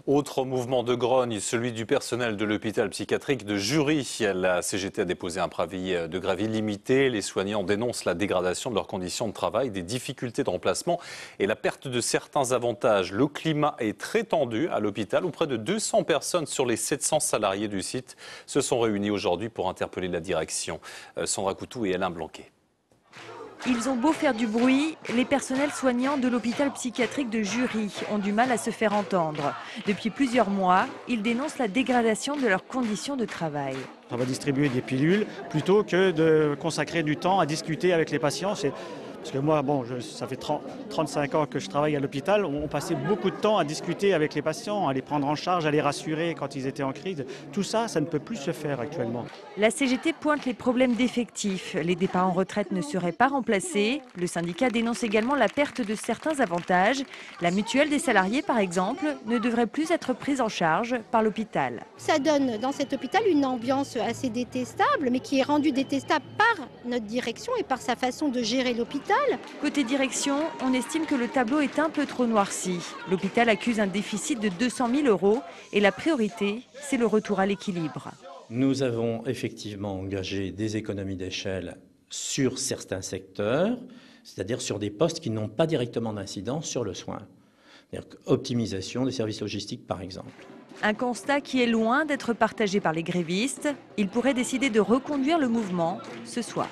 Autre mouvement de grogne, celui du personnel de l'hôpital psychiatrique de Jury. La CGT a déposé un préavis de grève illimité. Les soignants dénoncent la dégradation de leurs conditions de travail, des difficultés de remplacement et la perte de certains avantages. Le climat est très tendu à l'hôpital où près de 200 personnes sur les 700 salariés du site se sont réunis aujourd'hui pour interpeller la direction. Sandra Coutou et Alain Blanquet. Ils ont beau faire du bruit, les personnels soignants de l'hôpital psychiatrique de Jury ont du mal à se faire entendre. Depuis plusieurs mois, ils dénoncent la dégradation de leurs conditions de travail. On va distribuer des pilules plutôt que de consacrer du temps à discuter avec les patients. Parce que moi, ça fait 35 ans que je travaille à l'hôpital, on passait beaucoup de temps à discuter avec les patients, à les prendre en charge, à les rassurer quand ils étaient en crise. Tout ça, ça ne peut plus se faire actuellement. La CGT pointe les problèmes d'effectifs. Les départs en retraite ne seraient pas remplacés. Le syndicat dénonce également la perte de certains avantages. La mutuelle des salariés, par exemple, ne devrait plus être prise en charge par l'hôpital. Ça donne dans cet hôpital une ambiance assez détestable, mais qui est rendue détestable par notre direction et par sa façon de gérer l'hôpital. Côté direction, on estime que le tableau est un peu trop noirci. L'hôpital accuse un déficit de 200 000 € et la priorité, c'est le retour à l'équilibre. Nous avons effectivement engagé des économies d'échelle sur certains secteurs, c'est-à-dire sur des postes qui n'ont pas directement d'incidence sur le soin. C'est-à-dire optimisation des services logistiques par exemple. Un constat qui est loin d'être partagé par les grévistes. Ils pourraient décider de reconduire le mouvement ce soir.